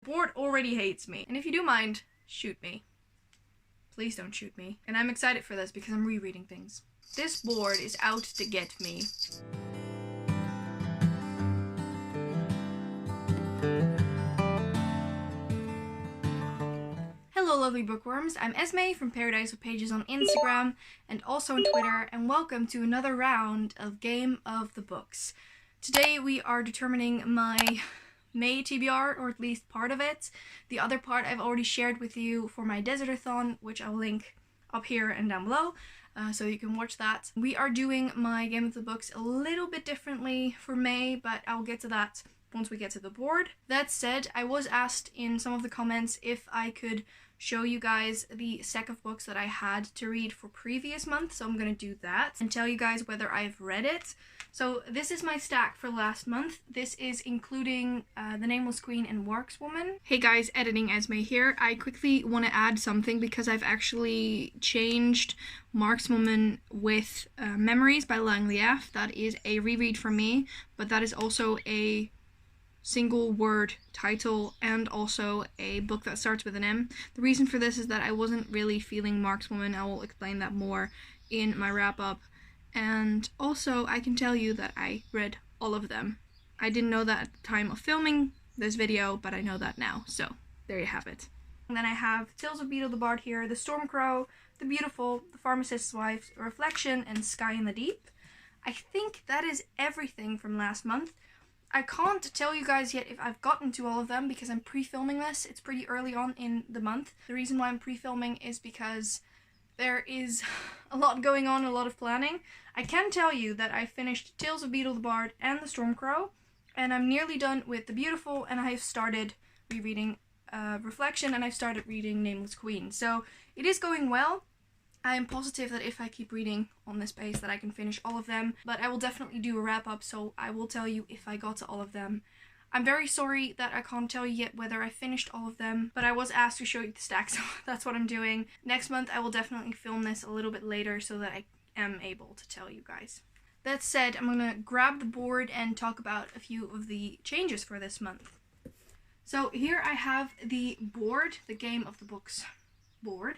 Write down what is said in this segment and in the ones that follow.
board already hates me. And if you do mind, shoot me. Please don't shoot me. And I'm excited for this because I'm rereading things. This board is out to get me. Hello lovely bookworms, I'm Esmay from Paradise with Pages on Instagram and also on Twitter, and welcome to another round of Game of the Books. Today we are determining my May TBR, or at least part of it. The other part I've already shared with you for my Desert-a-thon, which I'll link up here and down below, so you can watch that. We are doing my Game of the Books a little bit differently for May, but I'll get to that once we get to the board. That said, I was asked in some of the comments if I could show you guys the stack of books that I had to read for previous month, so I'm gonna do that and tell you guys whether I've read it. So this is my stack for last month. This is including The Nameless Queen and Workswoman. Hey guys, editing Esmay here. I quickly want to add something because I've actually changed Workswoman with Memories by Langley F. That is a reread for me, but that is also a single word title and also a book that starts with an M. The reason for this is that I wasn't really feeling Workswoman. I will explain that more in my wrap up. And also I can tell you that I read all of them. I didn't know that at the time of filming this video, but I know that now, so there you have it. And then I have Tales of Beetle the Bard here, The Stormcrow, The Beautiful, The Pharmacist's Wife, Reflection, and Sky in the Deep. I think that is everything from last month. I can't tell you guys yet if I've gotten to all of them because I'm pre-filming this. It's pretty early on in the month. The reason why I'm pre-filming is because there is a lot going on, a lot of planning. I can tell you that I finished Tales of Beetle the Bard and The Stormcrow, and I'm nearly done with The Beautiful, and I have started rereading Reflection, and I've started reading Nameless Queen. So it is going well. I am positive that if I keep reading on this pace that I can finish all of them, but I will definitely do a wrap up, so I will tell you if I got to all of them. I'm very sorry that I can't tell you yet whether I finished all of them, but I was asked to show you the stack, so that's what I'm doing. Next month I will definitely film this a little bit later so that I am able to tell you guys. That said, I'm gonna grab the board and talk about a few of the changes for this month. So here I have the board, the Game of the Books board.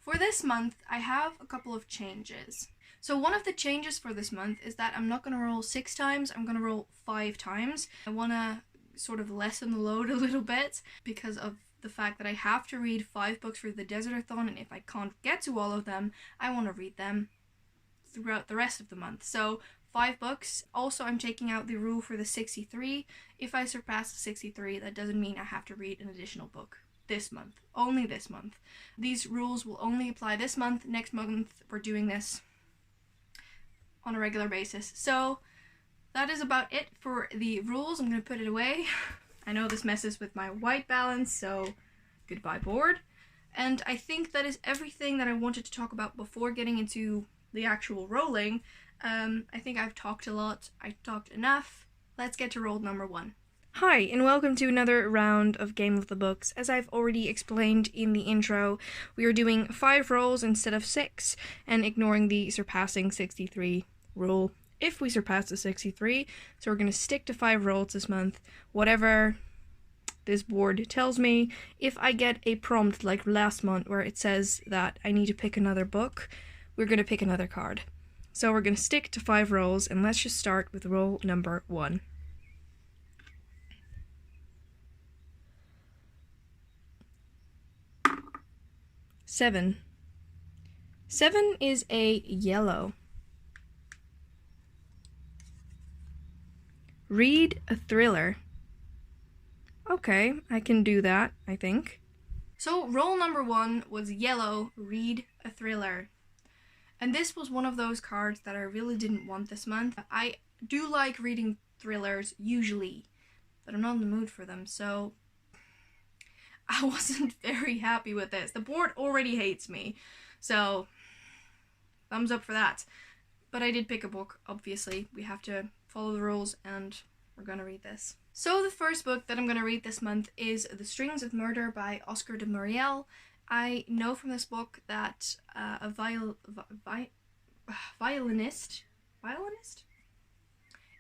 For this month, I have a couple of changes. So one of the changes for this month is that I'm not going to roll 6 times, I'm going to roll 5 times. I want to sort of lessen the load a little bit because of the fact that I have to read 5 books for the Desert-a-thon, and if I can't get to all of them, I want to read them throughout the rest of the month. So 5 books. Also, I'm taking out the rule for the 63. If I surpass the 63, that doesn't mean I have to read an additional book. This month. Only this month. These rules will only apply this month. Next month we're doing this on a regular basis. So that is about it for the rules. I'm going to put it away. I know this messes with my white balance, so goodbye board. And I think that is everything that I wanted to talk about before getting into the actual rolling. I think I've talked a lot. I talked enough. Let's get to roll number 1. Hi, and welcome to another round of Game of the Books. As I've already explained in the intro, we are doing 5 rolls instead of 6, and ignoring the surpassing 63 rule if we surpass the 63. So we're going to stick to 5 rolls this month, whatever this board tells me. If I get a prompt like last month where it says that I need to pick another book, we're going to pick another card. So we're going to stick to 5 rolls, and let's just start with roll number 1. Seven. 7 is a yellow. Read a thriller. Okay, I can do that, I think. So roll number 1 was yellow, read a thriller. And this was one of those cards that I really didn't want this month. I do like reading thrillers usually, but I'm not in the mood for them, so I wasn't very happy with this. The board already hates me, so thumbs up for that. But I did pick a book, obviously. We have to follow the rules, and we're gonna read this. So the first book that I'm gonna read this month is The Strings of Murder by Oscar de Muriel. I know from this book that a violinist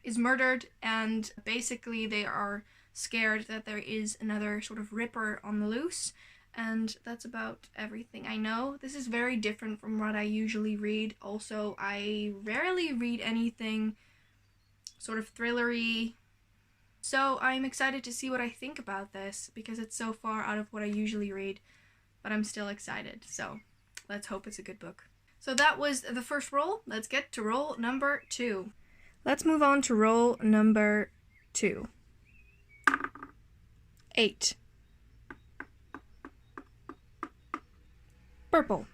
is murdered, and basically they are scared that there is another sort of ripper on the loose. And that's about everything I know. This is very different from what I usually read. Also, I rarely read anything sort of thrillery. So I'm excited to see what I think about this because it's so far out of what I usually read. But I'm still excited. So let's hope it's a good book. So that was the first roll. Let's get to roll number 2. Let's move on to roll number 2. 8. Purple.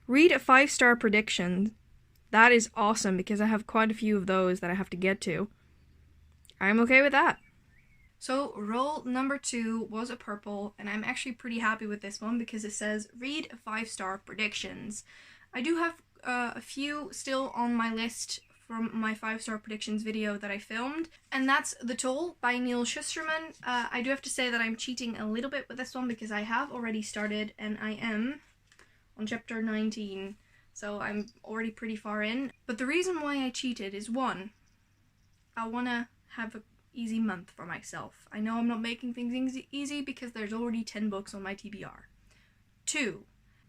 Read a 5-star prediction. That is awesome because I have quite a few of those that I have to get to. I'm okay with that. So roll number 2 was a purple, and I'm actually pretty happy with this one because it says read 5-star predictions. I do have a few still on my list from my 5-star predictions video that I filmed, and that's The Toll by Neil Shusterman. I do have to say that I'm cheating a little bit with this one because I have already started and I am on chapter 19, so I'm already pretty far in. But the reason why I cheated is 1, I want to have an easy month for myself. I know I'm not making things easy because there's already 10 books on my TBR. 2,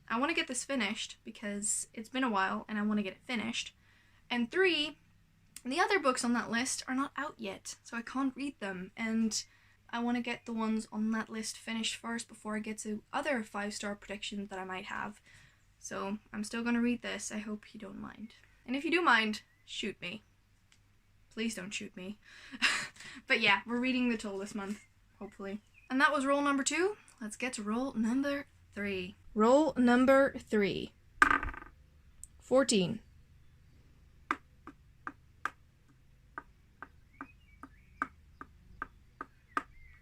I want to get this finished because it's been a while and I want to get it finished. And 3, the other books on that list are not out yet, so I can't read them, and I want to get the ones on that list finished first before I get to other 5-star predictions that I might have. So I'm still going to read this. I hope you don't mind. And if you do mind, shoot me. Please don't shoot me. But yeah, we're reading The Toll this month, hopefully. And that was roll number 2. Let's get to roll number 3. Roll number 3. 14.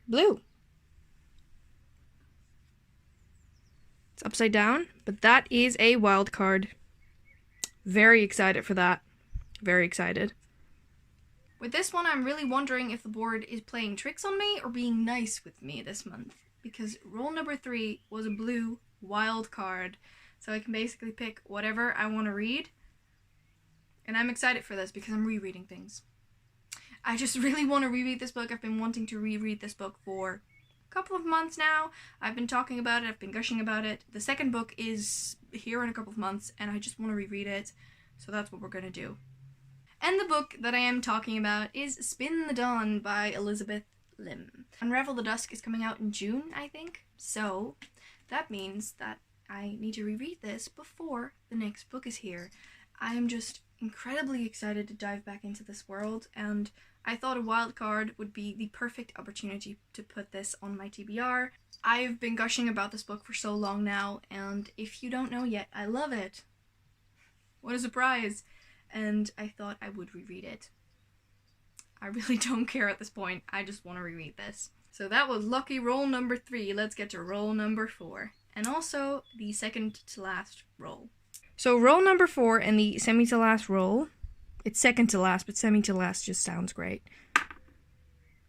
Blue. It's upside down, but that is a wild card. Very excited for that. Very excited. With this one, I'm really wondering if the board is playing tricks on me or being nice with me this month, because roll number 3 was a blue wild card, so I can basically pick whatever I want to read, and I'm excited for this because I'm rereading things. I just really want to reread this book. I've been wanting to reread this book for a couple of months now. I've been talking about it, I've been gushing about it. The second book is here in a couple of months, and I just want to reread it, so that's what we're going to do. And the book that I am talking about is Spin the Dawn by Elizabeth Lim. Unravel the Dusk is coming out in June, I think, so that means that I need to reread this before the next book is here. I am just incredibly excited to dive back into this world, and I thought a wild card would be the perfect opportunity to put this on my TBR. I've been gushing about this book for so long now, and if you don't know yet, I love it. What a surprise! And I thought I would reread it. I really don't care at this point, I just want to reread this. So that was lucky roll number 3, let's get to roll number 4. And also the second to last roll. So roll number 4 and the semi to last roll. It's second to last, but semi to last just sounds great.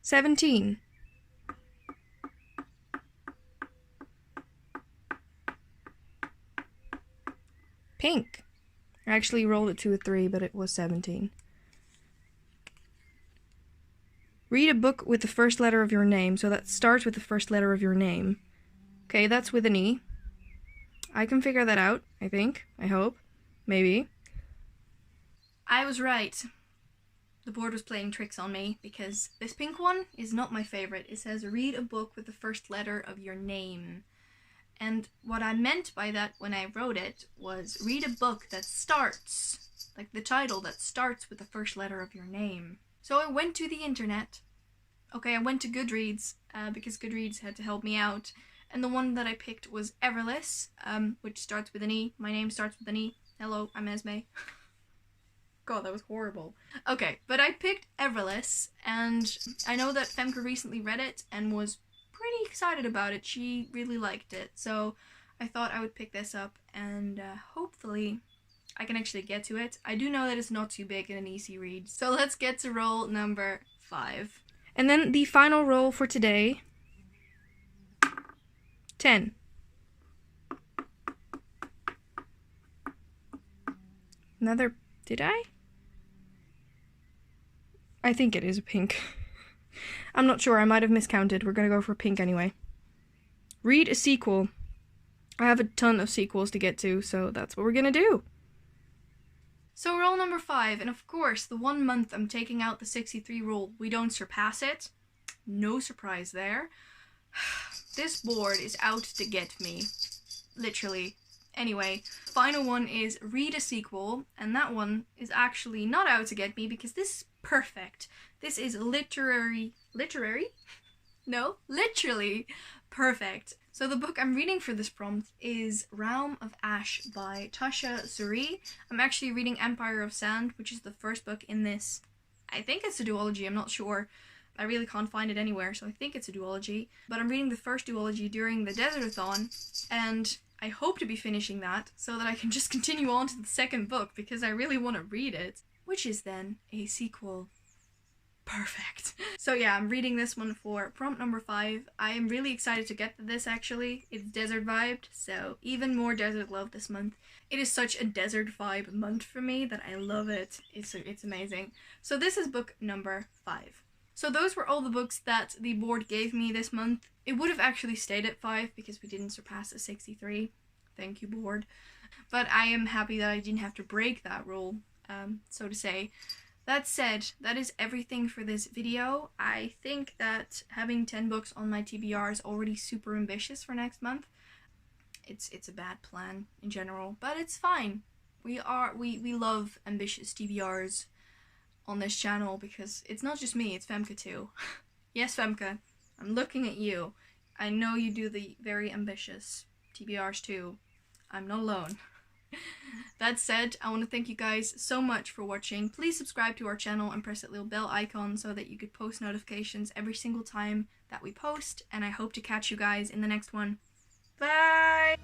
17. Pink. I actually rolled it to a 3, but it was 17. Read a book with the first letter of your name. So that starts with the first letter of your name. Okay, that's with an E. I can figure that out, I think. I hope. Maybe. I was right. The board was playing tricks on me because this pink one is not my favorite. It says read a book with the first letter of your name. And what I meant by that when I wrote it was read a book that starts, like the title that starts with the first letter of your name. So I went to the internet. Okay, I went to Goodreads because Goodreads had to help me out. And the one that I picked was Everless, which starts with an E. My name starts with an E. Hello, I'm Esmay. God, that was horrible. Okay, but I picked Everless, and I know that Femke recently read it and was pretty excited about it. She really liked it, so I thought I would pick this up, and hopefully I can actually get to it. I do know that it's not too big and an easy read, so let's get to roll number 5. And then the final roll for today, 10. Another, did I I think it is a pink. I'm not sure, I might have miscounted. We're gonna go for pink anyway. Read a sequel. I have a ton of sequels to get to, so that's what we're gonna do. So rule number 5, and of course, the 1 month I'm taking out the 63 rule, we don't surpass it. No surprise there. This board is out to get me. Literally. Anyway, final one is read a sequel, and that one is actually not out to get me because this is perfect. This is literally perfect. So the book I'm reading for this prompt is Realm of Ash by Tasha Suri. I'm actually reading Empire of Sand, which is the first book in this. I think it's a duology, I'm not sure. I really can't find it anywhere, so I think it's a duology. But I'm reading the first duology during the Desert-a-thon, and I hope to be finishing that so that I can just continue on to the second book because I really want to read it, which is then a sequel. Perfect. So yeah, I'm reading this one for prompt number 5. I am really excited to get to this actually. It's desert vibed, so even more desert love this month. It is such a desert vibe month for me that I love it. It's amazing. So this is book number 5. So those were all the books that the board gave me this month. It would have actually stayed at 5 because we didn't surpass the 63. Thank you, board. But I am happy that I didn't have to break that rule, so to say. That said, that is everything for this video. I think that having 10 books on my TBR is already super ambitious for next month. It's a bad plan in general, but it's fine. We love ambitious TBRs on this channel because it's not just me, it's Femke too. Yes, Femke, I'm looking at you. I know you do the very ambitious TBRs too. I'm not alone. That said, I want to thank you guys so much for watching. Please subscribe to our channel and press that little bell icon so that you get post notifications every single time that we post, and I hope to catch you guys in the next one. Bye!